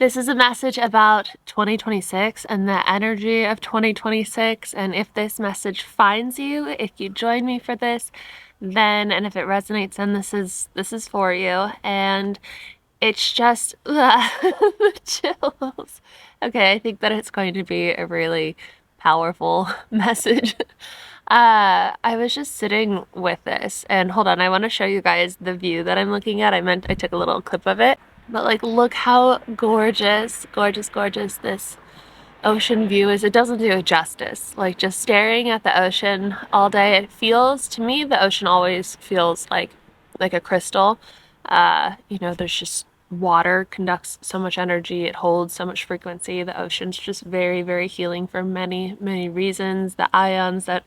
This is a message about 2026 and the energy of 2026. And if this message finds you, if you join me for this, then, and if it resonates, then this is for you. And it's just the chills. Okay, I think that it's going to be a really powerful message. I was just sitting with this, and hold on, I want to show you guys the view that I'm looking at. I took a little clip of it, but like, look how gorgeous, gorgeous, gorgeous this ocean view is. It doesn't do it justice. Like, just staring at the ocean all day, it feels, to me, the ocean always feels like a crystal. You know, there's just water conducts so much energy, it holds so much frequency. The ocean's just very, very healing for many, many reasons. The ions that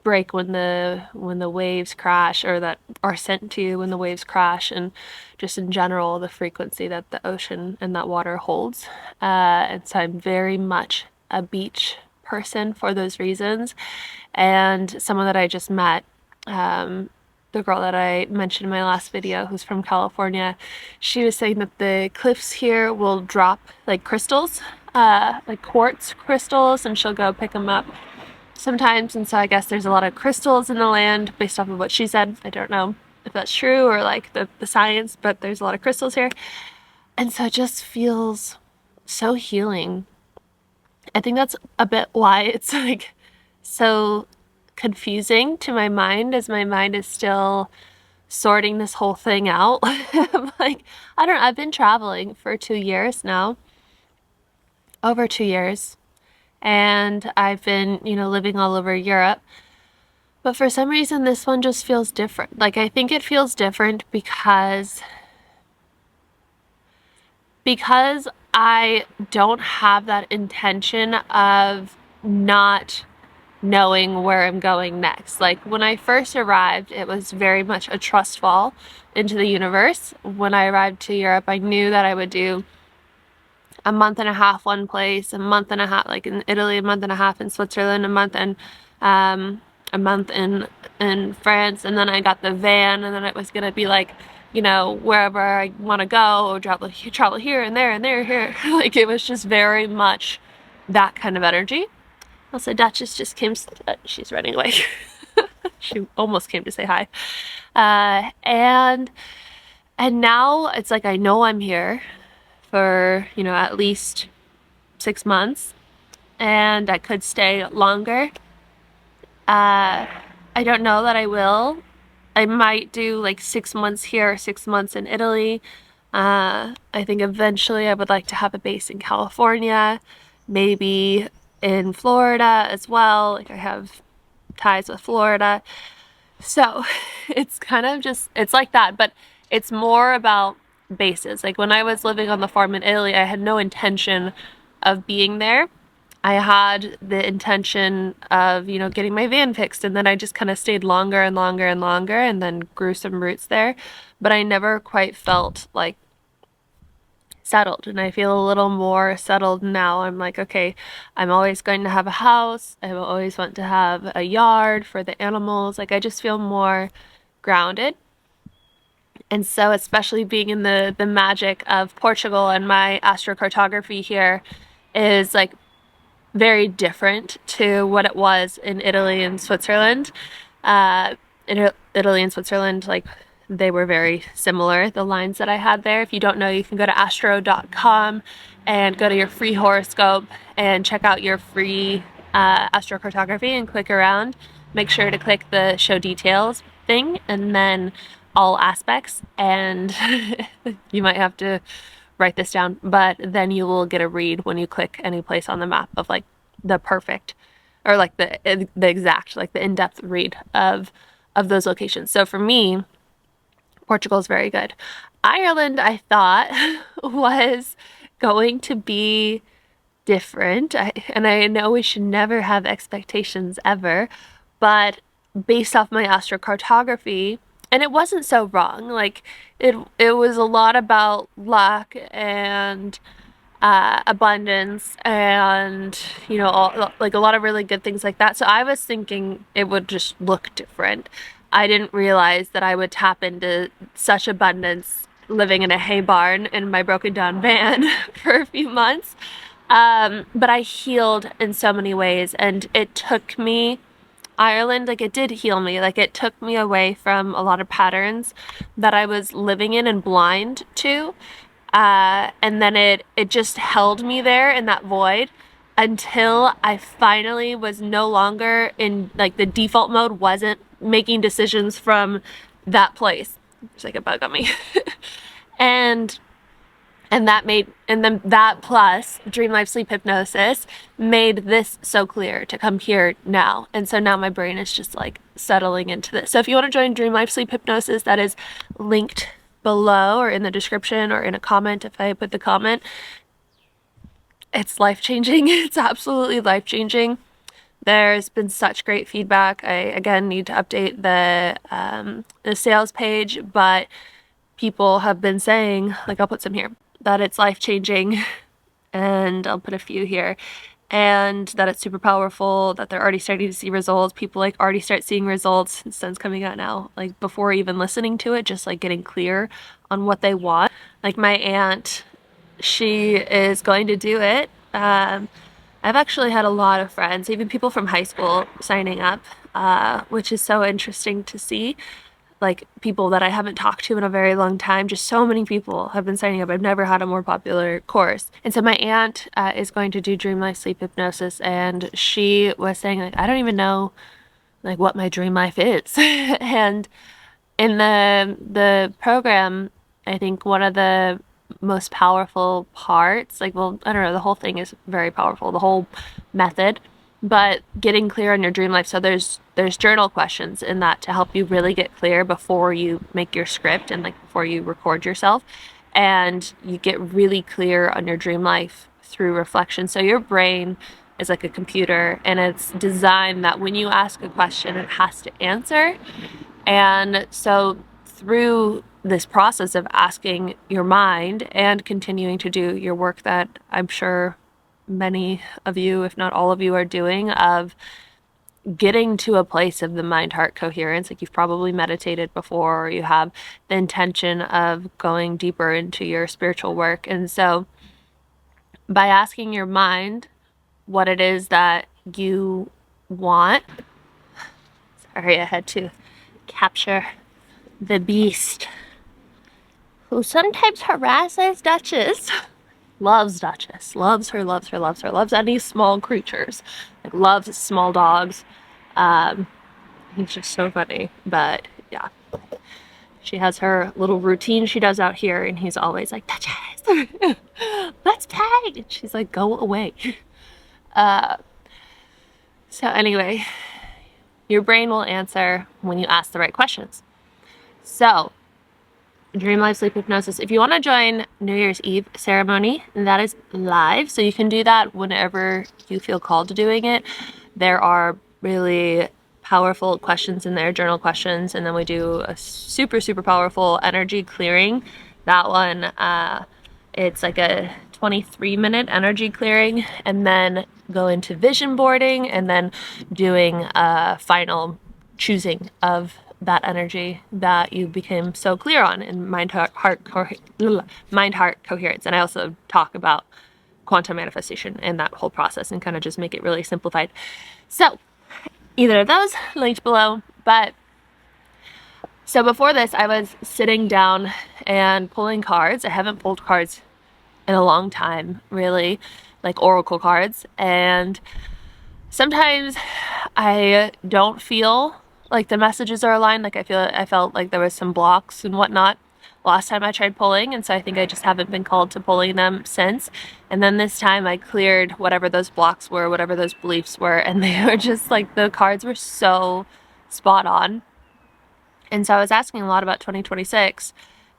break when the waves crash, or that are sent to you when the waves crash, and just in general the frequency that the ocean and that water holds. And so I'm very much a beach person for those reasons. And someone that I just met, the girl that I mentioned in my last video, who's from California, she was saying that the cliffs here will drop like crystals, like quartz crystals, and she'll go pick them up sometimes. And so I guess there's a lot of crystals in the land based off of what she said. I don't know if that's true or like the science, but there's a lot of crystals here. And so it just feels so healing. I think that's a bit why it's like so confusing to my mind, as my mind is still sorting this whole thing out. Like, I don't know, I've been traveling for 2 years now, over 2 years, and I've been, you know, living all over Europe. But for some reason, this one just feels different. Like, I think it feels different because I don't have that intention of not knowing where I'm going next. Like, when I first arrived, it was very much a trust fall into the universe. When I arrived to Europe, I knew that I would do a month and a half one place, a month and a half like in Italy, a month and a half in Switzerland, a month in France, and then I got the van, and then it was gonna be like, you know, wherever I want to go, or travel here and there and there here. Like, it was just very much that kind of energy. Also, Duchess just came, she's running away. She almost came to say hi. And now it's like, I know I'm here for, you know, at least 6 months, and I could stay longer. I don't know that I will. I might do like 6 months here or 6 months in Italy. I think eventually I would like to have a base in California, maybe in Florida as well. Like, I have ties with Florida. So it's kind of just, it's like that, but it's more about bases. Like, when I was living on the farm in Italy, I had no intention of being there. I had the intention of, you know, getting my van fixed, and then I just kind of stayed longer and longer and longer, and then grew some roots there. But I never quite felt like settled, and I feel a little more settled now. I'm like, okay, I'm always going to have a house. I always want to have a yard for the animals. Like, I just feel more grounded. And so, especially being in the magic of Portugal, and my astrocartography here is like very different to what it was in Italy and Switzerland. In Italy and Switzerland, like, they were very similar, the lines that I had there. If you don't know, you can go to astro.com and go to your free horoscope and check out your free astrocartography and click around. Make sure to click the show details thing, and then all aspects, and you might have to write this down, but then you will get a read when you click any place on the map of like the perfect, or like the exact, like the in-depth read of those locations. So for me, Portugal is very good. Ireland, I thought, was going to be different. And I know we should never have expectations ever, but based off my astrocartography, and it wasn't so wrong. Like, it was a lot about luck and abundance, and, you know, like a lot of really good things like that. So I was thinking it would just look different. I didn't realize that I would tap into such abundance living in a hay barn in my broken down van for a few months. But I healed in so many ways, and it took me, Ireland, like it did heal me. Like it took me away from a lot of patterns that I was living in and blind to. And then it just held me there in that void until I finally was no longer in, like, the default mode wasn't making decisions from that place. There's like a bug on me. and then that plus Dream Life Sleep Hypnosis made this so clear to come here now. And so now my brain is just like settling into this. So if you want to join Dream Life Sleep Hypnosis, that is linked below or in the description or in a comment if I put the comment. It's life-changing. It's absolutely life-changing. There's been such great feedback. I, again, need to update the sales page, but people have been saying, like I'll put some here, that it's life-changing, and I'll put a few here, and that it's super powerful, that they're already starting to see results. People like already start seeing results. The sun's coming out now, like before even listening to it, just like getting clear on what they want. Like my aunt, she is going to do it. I've actually had a lot of friends, even people from high school, signing up, which is so interesting to see. Like people that I haven't talked to in a very long time, just so many people have been signing up. I've never had a more popular course. And so my aunt is going to do Dream Life Sleep Hypnosis, and she was saying, like, I don't even know like what my dream life is. And in the program, I think one of the most powerful parts, like, well, I don't know, the whole thing is very powerful, the whole method, but getting clear on your dream life. So there's journal questions in that to help you really get clear before you make your script and like before you record yourself, and you get really clear on your dream life through reflection. So your brain is like a computer, and it's designed that when you ask a question, it has to answer. And so through this process of asking your mind and continuing to do your work that I'm sure many of you, if not all of you, are doing, of getting to a place of the mind-heart coherence, like you've probably meditated before, or you have the intention of going deeper into your spiritual work. And so by asking your mind what it is that you want, sorry, I had to capture the beast, who sometimes harasses Duchess. Loves Duchess, loves her, loves her, loves her, loves any small creatures, like loves small dogs. He's just so funny. But yeah, she has her little routine she does out here, and he's always like, Duchess, let's play. And she's like, go away. So anyway, your brain will answer when you ask the right questions. So Dream Life Sleep Hypnosis, if you want to join New Year's Eve ceremony, that is live, so you can do that whenever you feel called to doing it. There are really powerful questions in there, journal questions, and then we do a super, super powerful energy clearing. That one, it's like a 23-minute energy clearing, and then go into vision boarding, and then doing a final choosing of that energy that you became so clear on in mind-heart coherence. And I also talk about quantum manifestation and that whole process, and kind of just make it really simplified. So either of those linked below. But so before this, I was sitting down and pulling cards. I haven't pulled cards in a long time, really, like oracle cards. And sometimes I don't feel like the messages are aligned. Like I felt like there was some blocks and whatnot last time I tried pulling, and so I think I just haven't been called to pulling them since. And then this time I cleared whatever those blocks were, whatever those beliefs were, and they were just like, the cards were so spot on. And so I was asking a lot about 2026,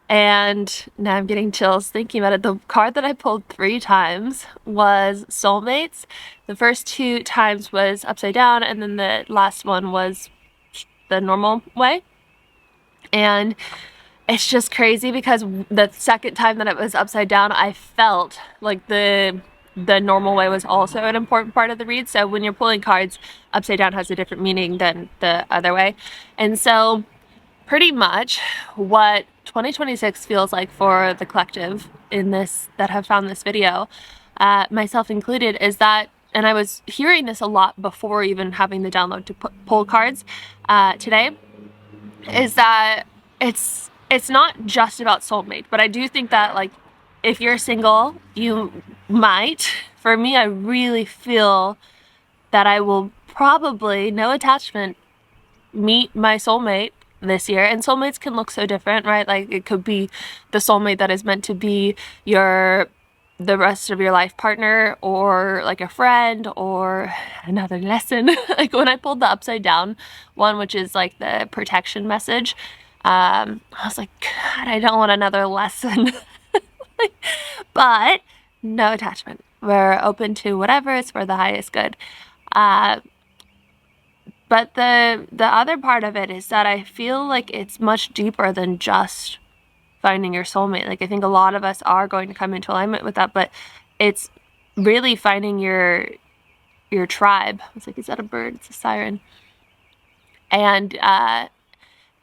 and now I'm getting chills thinking about it. The card that I pulled 3 times was soulmates. The first 2 times was upside down, and then the last one was the normal way. And it's just crazy because the second time that it was upside down, I felt like the normal way was also an important part of the read. So when you're pulling cards, upside down has a different meaning than the other way. And so pretty much what 2026 feels like for the collective in this, that have found this video, myself included, is that, and I was hearing this a lot before even having the download to pull cards today, is that it's not just about soulmate, but I do think that, like, if you're single, you might. For me, I really feel that I will probably, no attachment, meet my soulmate this year. And soulmates can look so different, right? Like, it could be the soulmate that is meant to be the rest of your life partner, or like a friend, or another lesson. Like when I pulled the upside down one, which is like the protection message, I was like, God, I don't want another lesson. But no attachment. We're open to whatever is for the highest good. But the other part of it is that I feel like it's much deeper than just finding your soulmate. Like, I think a lot of us are going to come into alignment with that, but it's really finding your tribe. It's like, is that a bird? It's a siren. And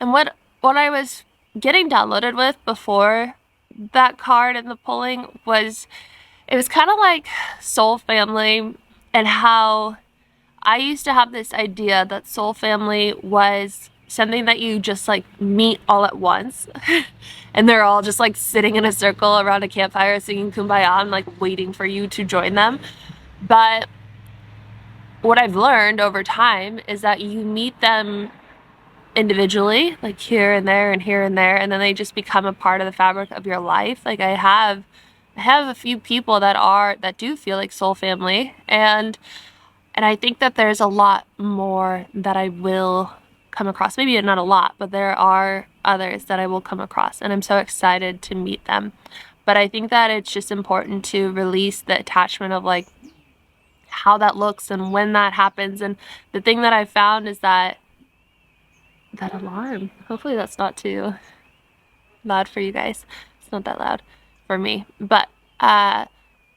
what I was getting downloaded with before that card and the pulling was, it was kind of like soul family, and how I used to have this idea that soul family was something that you just like meet all at once and they're all just like sitting in a circle around a campfire singing Kumbaya and like waiting for you to join them. But what I've learned over time is that you meet them individually, like here and there and here and there, and then they just become a part of the fabric of your life. Like, I have a few people that do feel like soul family, and I think that there's a lot more that I will come across. Maybe not a lot, but there are others that I will come across, and I'm so excited to meet them. But I think that it's just important to release the attachment of like how that looks and when that happens. And the thing that I found is that alarm, hopefully that's not too loud for you guys. It's not that loud for me, but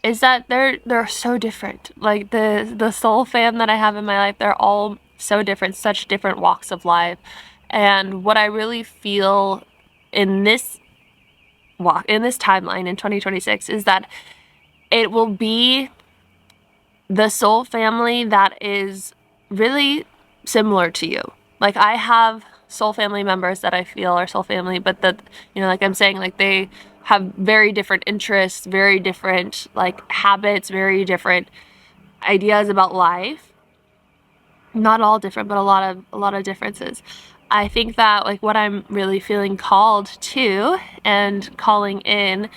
is that they're so different. Like the soul fam that I have in my life, they're all so different, such different walks of life. And what I really feel in this timeline in 2026 is that it will be the soul family that is really similar to you. Like, I have soul family members that I feel are soul family, but that, you know, like I'm saying, like they have very different interests, very different like habits, very different ideas about life. Not all different, but a lot of differences. I think that like what I'm really feeling called to and calling in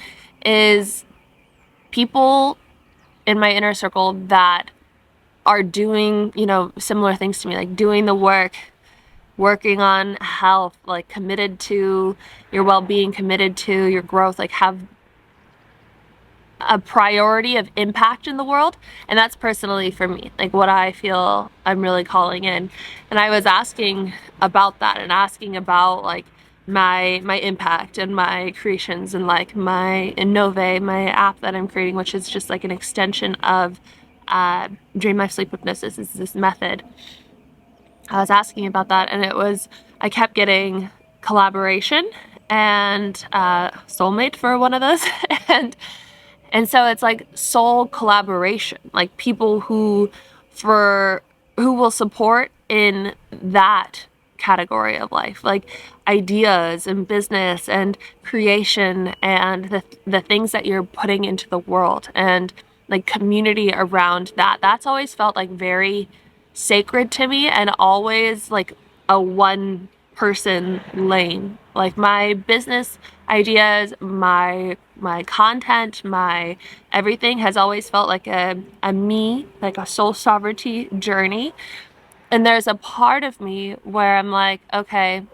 is people in my inner circle that are doing, you know, similar things to me, like doing the work, working on health, like committed to your well-being, committed to your growth, like have a priority of impact in the world. And that's personally for me, like what I feel I'm really calling in. And I was asking about that, and asking about like my impact and my creations, and like my Innove, my app that I'm creating, which is just like an extension of Dream Life Sleep Hypnosis, is this method. I was asking about that, and I kept getting collaboration and soulmate for one of those. And so it's like soul collaboration, like people who will support in that category of life, like ideas and business and creation and the things that you're putting into the world, and like community around that. That's always felt like very sacred to me, and always like a one person lane. Like my business ideas, my content, my everything has always felt like a me, like a soul sovereignty journey. And there's a part of me where I'm like, okay,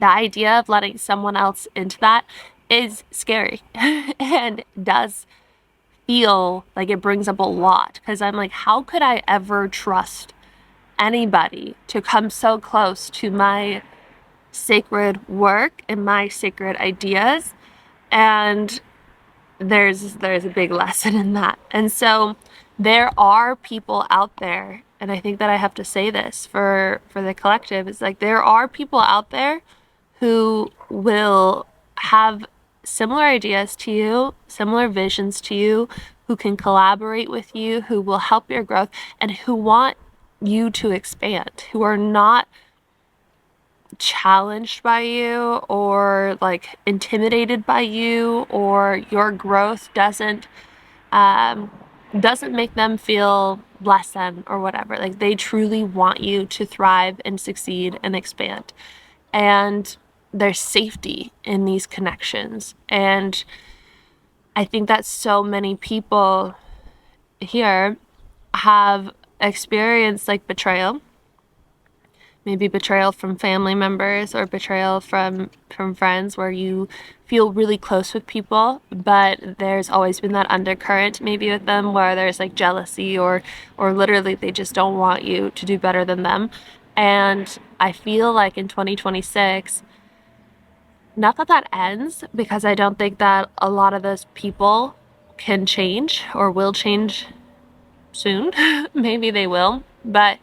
the idea of letting someone else into that is scary and does feel like it brings up a lot, because I'm like, how could I ever trust anybody to come so close to my sacred work and my sacred ideas? And there's a big lesson in that. And so there are people out there, and I think that I have to say this for the collective, is like there are people out there who will have similar ideas to you, similar visions to you, who can collaborate with you, who will help your growth, and who want you to expand, who are not challenged by you or like intimidated by you, or your growth doesn't make them feel less than or whatever. Like, they truly want you to thrive and succeed and expand. And there's safety in these connections. And I think that so many people here have experienced like betrayal, maybe betrayal from family members or betrayal from friends, where you feel really close with people, but there's always been that undercurrent maybe with them where there's like jealousy, or literally they just don't want you to do better than them. And I feel like in 2026, not that that ends, because I don't think that a lot of those people can change or will change soon. Maybe they will, but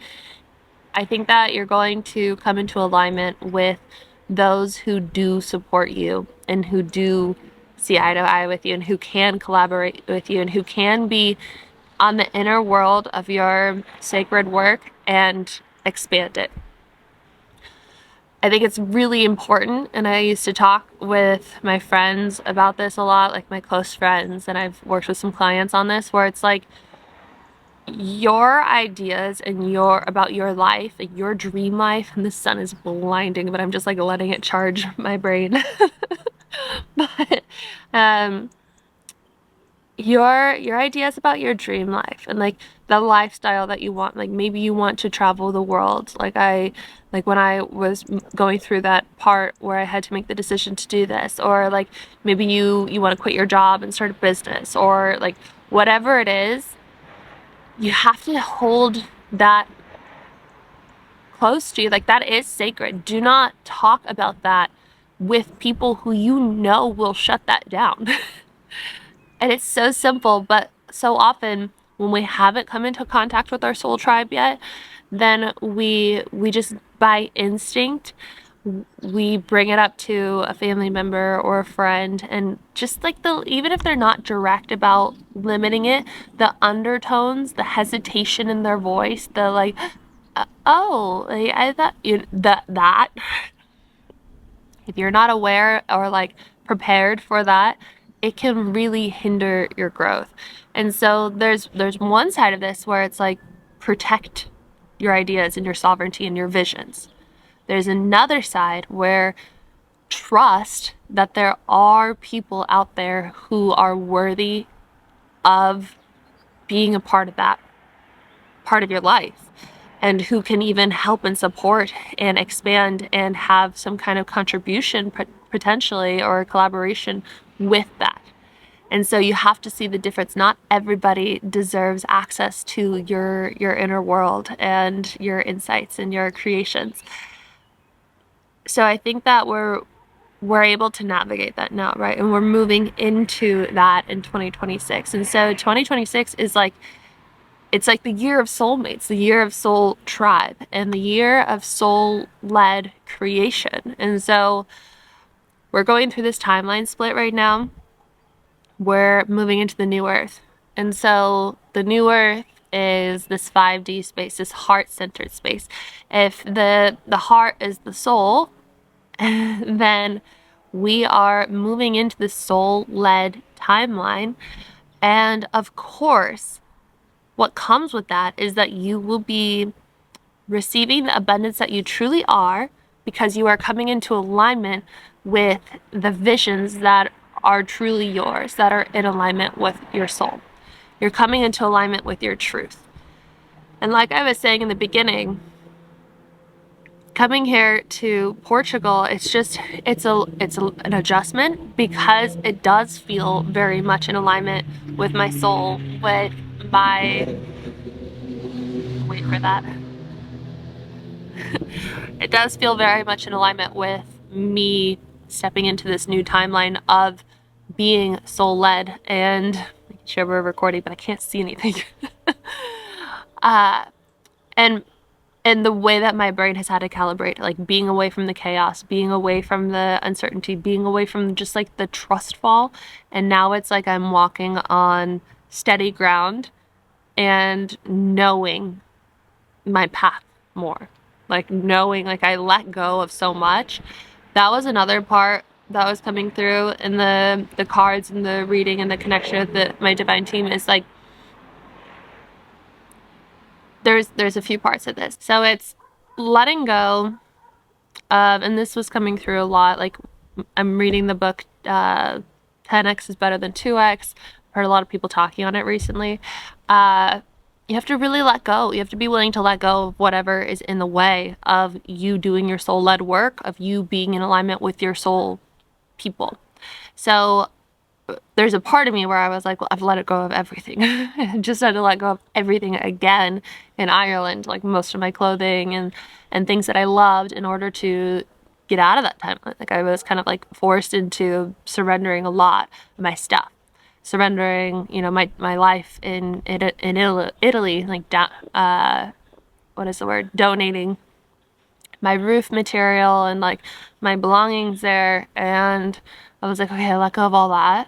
I think that you're going to come into alignment with those who do support you and who do see eye to eye with you and who can collaborate with you and who can be on the inner world of your sacred work and expand it. I think it's really important, and I used to talk with my friends about this a lot, like my close friends, and I've worked with some clients on this, where it's like, your ideas and about your life, like your dream life, and the sun is blinding, but I'm just like letting it charge my brain. But your ideas about your dream life and like the lifestyle that you want, like maybe you want to travel the world, like when I was going through that part where I had to make the decision to do this, or like maybe you want to quit your job and start a business, or like whatever it is, you have to hold that close to you. Like, that is sacred. Do not talk about that with people who you know will shut that down. And it's so simple, but so often when we haven't come into contact with our soul tribe yet, then we just by instinct, we bring it up to a family member or a friend, and just like even if they're not direct about limiting it, the undertones, the hesitation in their voice, the like, oh, like, I thought that if you're not aware or like prepared for that, it can really hinder your growth. And so there's one side of this where it's like, protect your ideas and your sovereignty and your visions. There's another side where trust that there are people out there who are worthy of being a part of that part of your life, and who can even help and support and expand and have some kind of contribution potentially, or collaboration with that. And so you have to see the difference. Not everybody deserves access to your inner world and your insights and your creations. So I think that we're able to navigate that now, right? And we're moving into that in 2026. And so 2026 is like, it's like the year of soulmates, the year of soul tribe, and the year of soul-led creation. And so we're going through this timeline split right now. We're moving into the new earth. And so the new earth is this 5D space, this heart-centered space. If the heart is the soul, then we are moving into the soul-led timeline. And of course, what comes with that is that you will be receiving the abundance that you truly are, because you are coming into alignment with the visions that are truly yours, that are in alignment with your soul. You're coming into alignment with your truth. And like I was saying in the beginning, coming here to Portugal, it's an adjustment, because it does feel very much in alignment with my soul, with my, wait for that. It does feel very much in alignment with me stepping into this new timeline of being soul-led, and making sure we're recording, but I can't see anything. And and the way that my brain has had to calibrate, like being away from the chaos, being away from the uncertainty, being away from just like the trust fall. And now it's like I'm walking on steady ground and knowing my path more. Like knowing, like I let go of so much. That was another part that was coming through in the cards and the reading and the connection with my divine team is like, there's a few parts of this. So it's letting go of, and this was coming through a lot, like I'm reading the book 10x is better than 2x. Heard a lot of people talking on it recently. You have to really let go. You have to be willing to let go of whatever is in the way of you doing your soul-led work, of you being in alignment with your soul people. So there's a part of me where I was like, well, I've let it go of everything. I just had to let go of everything again in Ireland, like most of my clothing and things that I loved in order to get out of that time. Like I was kind of like forced into surrendering a lot of my stuff, surrendering, you know, my life in Italy, like what is the word? Donating my roof material and like my belongings there, and I was like, okay, I let go of all that.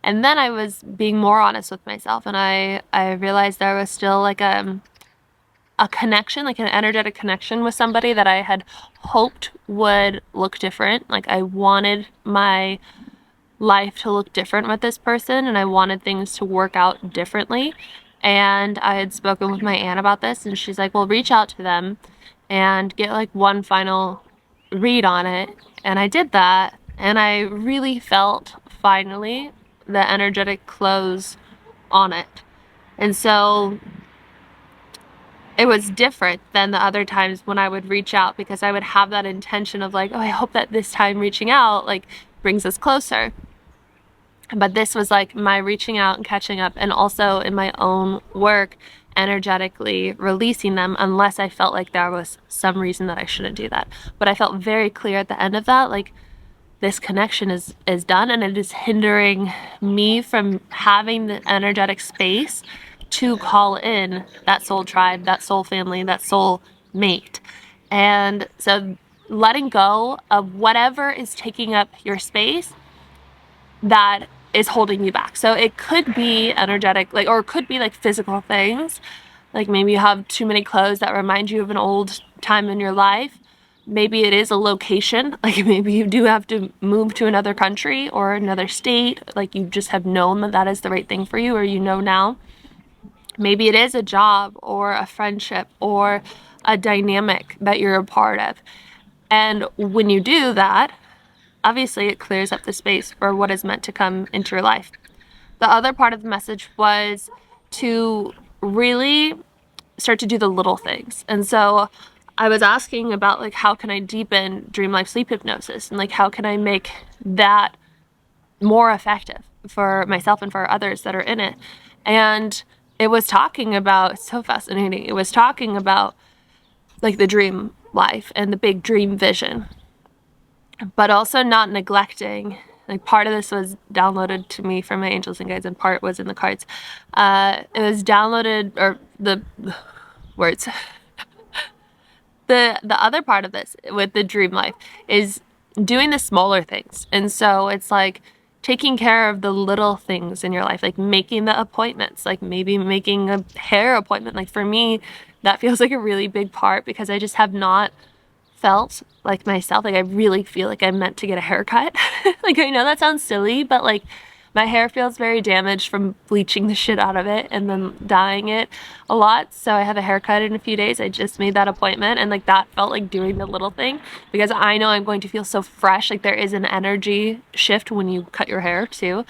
and then I was being more honest with myself, and I realized there was still like a connection, like an energetic connection with somebody that I had hoped would look different. Like I wanted my life to look different with this person, and I wanted things to work out differently. And I had spoken with my aunt about this, and she's like, well, reach out to them and get like one final read on it. And I did that, and I really felt finally the energetic close on it. And so it was different than the other times when I would reach out, because I would have that intention of like, oh, I hope that this time reaching out like brings us closer. But this was like my reaching out and catching up, and also in my own work energetically releasing them, unless I felt like there was some reason that I shouldn't do that. But I felt very clear at the end of that, like this connection is done, and it is hindering me from having the energetic space to call in that soul tribe, that soul family, that soul mate. And so letting go of whatever is taking up your space that is holding you back. So it could be energetic, like, or it could be like physical things. Like maybe you have too many clothes that remind you of an old time in your life. Maybe it is a location, like maybe you do have to move to another country or another state, like you just have known that that is the right thing for you, or you know now. Maybe it is a job or a friendship or a dynamic that you're a part of. And when you do that, obviously it clears up the space for what is meant to come into your life. The other part of the message was to really start to do the little things. And so I was asking about like, how can I deepen dream life sleep hypnosis, and like how can I make that more effective for myself and for others that are in it. And it was talking about, it's so fascinating, it was talking about like the dream life and the big dream vision, but also not neglecting, like part of this was downloaded to me from my angels and guides and part was in the cards. It was downloaded, or the words. The other part of this with the dream life is doing the smaller things. And so it's like taking care of the little things in your life, like making the appointments, like maybe making a hair appointment. Like for me, that feels like a really big part, because I just have not felt like myself. Like I really feel like I'm meant to get a haircut. Like I know that sounds silly, but like my hair feels very damaged from bleaching the shit out of it and then dyeing it a lot. So I have a haircut in a few days. I just made that appointment, and like that felt like doing the little thing, because I know I'm going to feel so fresh. Like there is an energy shift when you cut your hair too.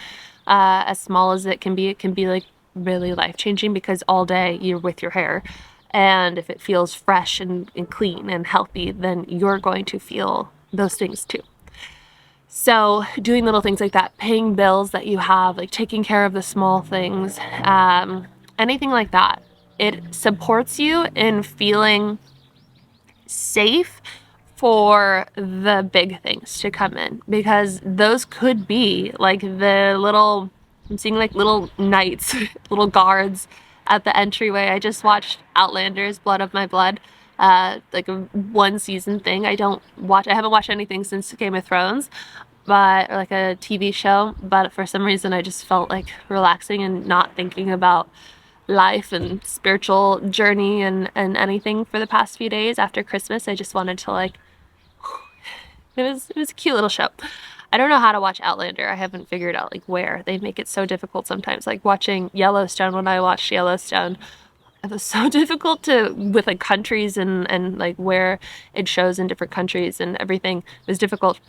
As small as it can be like really life-changing, because all day you're with your hair. And if it feels fresh and clean and healthy, then you're going to feel those things too. So doing little things like that, paying bills that you have, like taking care of the small things, anything like that, it supports you in feeling safe for the big things to come in, because those could be like the little, I'm seeing like little knights, little guards at the entryway. I just watched Outlander's Blood of My Blood, like a one season thing. I haven't watched anything since Game of Thrones, but or like a TV show, but for some reason I just felt like relaxing and not thinking about life and spiritual journey and anything for the past few days after Christmas. I just wanted to like, it was a cute little show. I don't know how to watch Outlander. I haven't figured out like where. They make it so difficult sometimes. Like watching Yellowstone, when I watched Yellowstone, it was so difficult with like countries and like where it shows in different countries and everything. It was difficult,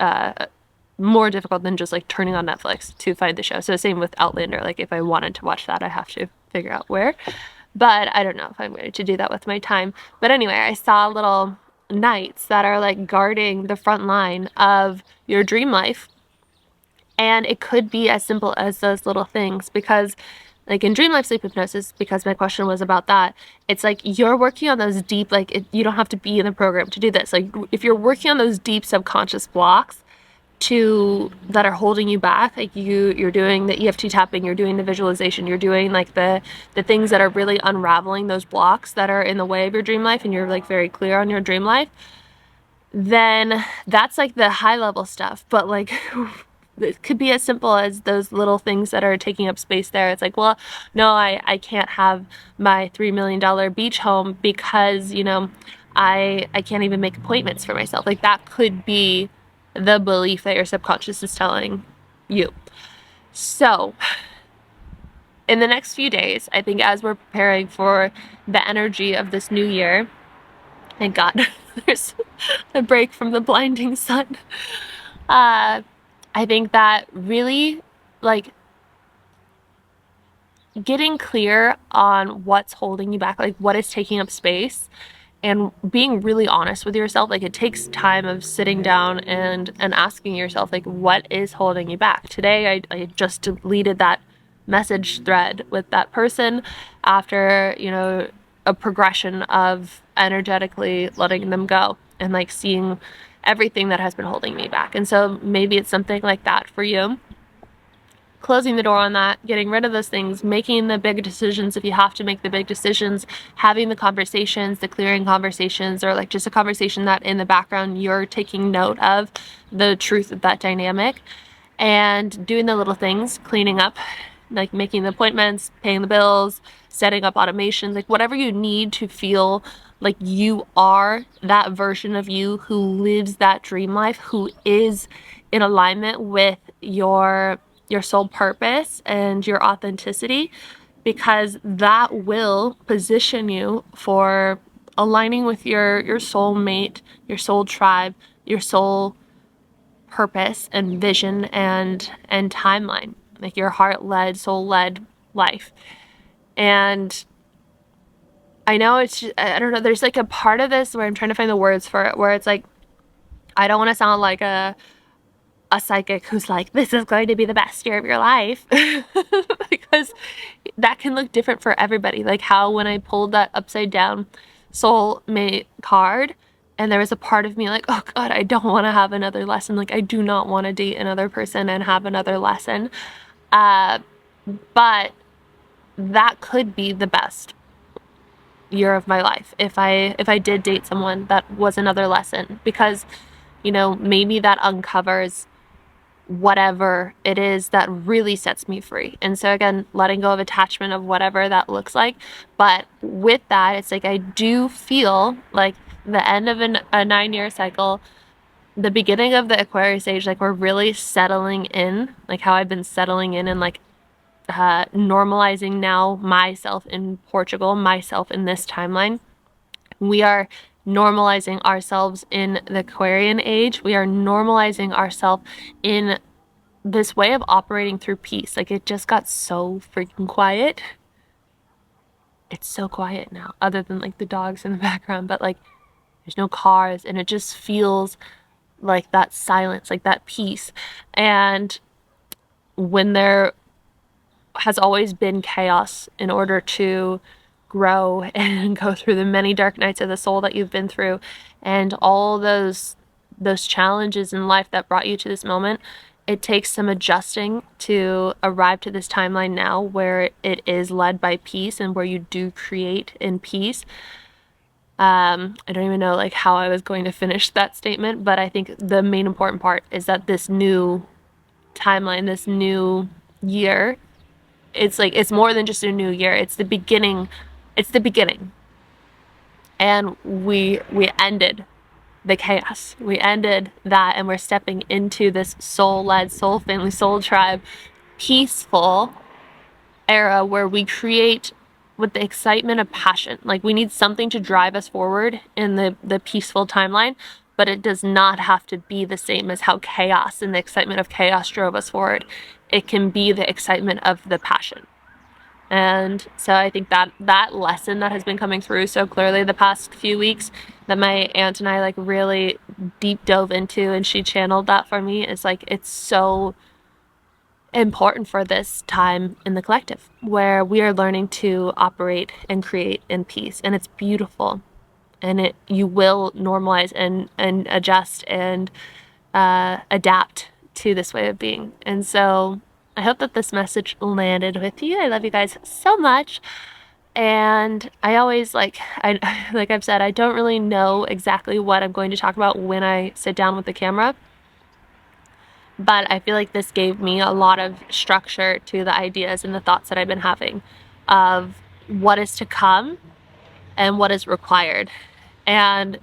more difficult than just like turning on Netflix to find the show. So same with Outlander. Like if I wanted to watch that, I have to figure out where. But I don't know if I'm going to do that with my time. But anyway, I saw little knights that are like guarding the front line of your dream life. And it could be as simple as those little things, because like in dream life sleep hypnosis, because my question was about that, it's like you're working on those deep, like you don't have to be in the program to do this. Like if you're working on those deep subconscious blocks that are holding you back, like you're doing the EFT tapping, you're doing the visualization, you're doing like the things that are really unraveling those blocks that are in the way of your dream life, and you're like very clear on your dream life, then that's like the high level stuff. But like it could be as simple as those little things that are taking up space there. It's like, well, no, I can't have my $3 million beach home because, you know, I can't even make appointments for myself. Like that could be the belief that your subconscious is telling you. So in the next few days, I think as we're preparing for the energy of this new year, thank God there's a break from the blinding sun. I think that really like getting clear on what's holding you back, like what is taking up space, and being really honest with yourself. Like it takes time of sitting down and asking yourself, like, what is holding you back? Today, I just deleted that message thread with that person after, you know, a progression of energetically letting them go and like seeing everything that has been holding me back. And so maybe it's something like that for you. Closing the door on that, getting rid of those things, making the big decisions if you have to make the big decisions, having the conversations, the clearing conversations, or like just a conversation that in the background you're taking note of the truth of that dynamic, and doing the little things, cleaning up, like making the appointments, paying the bills, setting up automation, like whatever you need to feel like you are that version of you who lives that dream life, who is in alignment with your soul purpose and your authenticity, because that will position you for aligning with your soulmate, your soul tribe, your soul purpose and vision and timeline, like your heart-led, soul-led life. And I know it's just, I don't know, there's like a part of this where I'm trying to find the words for it, where it's like, I don't want to sound like a psychic who's like, this is going to be the best year of your life, because that can look different for everybody. Like how when I pulled that upside down soulmate card, and there was a part of me like, oh God, I don't want to have another lesson. Like I do not want to date another person and have another lesson. But that could be the best year of my life if I did date someone that was another lesson, because, you know, maybe that uncovers whatever it is that really sets me free. And so again, letting go of attachment of whatever that looks like. But with that, it's like I do feel like the end of a 9-year cycle, the beginning of the Aquarius age, like we're really settling in, like how I've been settling in and like normalizing now myself in Portugal, myself in this timeline. We are normalizing ourselves in the Aquarian age. We are normalizing ourselves in this way of operating through peace. Like it just got so freaking quiet. It's so quiet now, other than like the dogs in the background, but like there's no cars, and it just feels like that silence, like that peace. And when there has always been chaos in order to grow and go through the many dark nights of the soul that you've been through, and all those challenges in life that brought you to this moment, it takes some adjusting to arrive to this timeline now where it is led by peace and where you do create in peace. I don't even know like how I was going to finish that statement, but I think the main important part is that this new timeline, this new year, it's like, it's more than just a new year. It's the beginning. It's the beginning. And we ended the chaos. We ended that, and we're stepping into this soul-led, soul family, soul tribe, peaceful era where we create with the excitement of passion. Like, we need something to drive us forward in the peaceful timeline, but it does not have to be the same as how chaos and the excitement of chaos drove us forward. It can be the excitement of the passion. And so I think that lesson that has been coming through so clearly the past few weeks, that my aunt and I like really deep dove into, and she channeled that for me, is like, it's so important for this time in the collective where we are learning to operate and create in peace. And it's beautiful, and you will normalize and adjust and adapt to this way of being. And so I hope that this message landed with you. I love you guys so much. And I always like I've said, I don't really know exactly what I'm going to talk about when I sit down with the camera. But I feel like this gave me a lot of structure to the ideas and the thoughts that I've been having of what is to come and what is required. And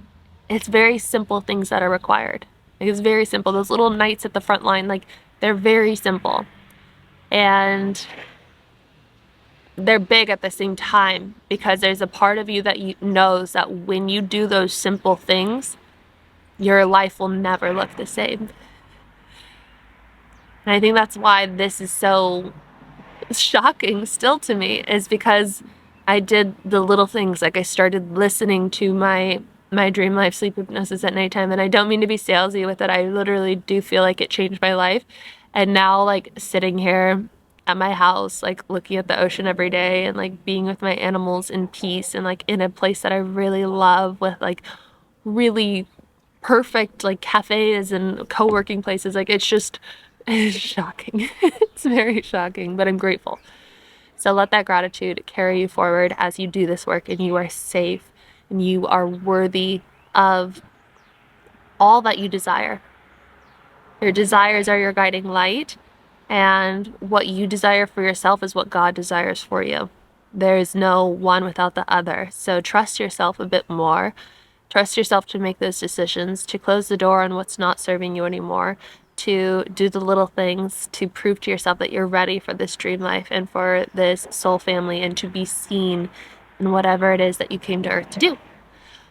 it's very simple things that are required. It's very simple. Those little knights at the front line, like, they're very simple. And they're big at the same time, because there's a part of you that knows that when you do those simple things, your life will never look the same. And I think that's why this is so shocking still to me, is because I did the little things. Like, I started listening to my dream life sleep hypnosis at nighttime, and I don't mean to be salesy with it. I literally do feel like it changed my life. And now, like, sitting here at my house, like, looking at the ocean every day, and like being with my animals in peace, and like in a place that I really love, with like really perfect like cafes and co-working places, like, it's shocking. It's very shocking, but I'm grateful. So let that gratitude carry you forward as you do this work, and you are safe, and you are worthy of all that you desire. Your desires are your guiding light, and what you desire for yourself is what God desires for you. There is no one without the other. So trust yourself a bit more. Trust yourself to make those decisions, to close the door on what's not serving you anymore, to do the little things to prove to yourself that you're ready for this dream life and for this soul family, and to be seen in whatever it is that you came to Earth to do.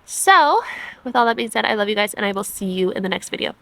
So with all that being said, I love you guys, and I will see you in the next video.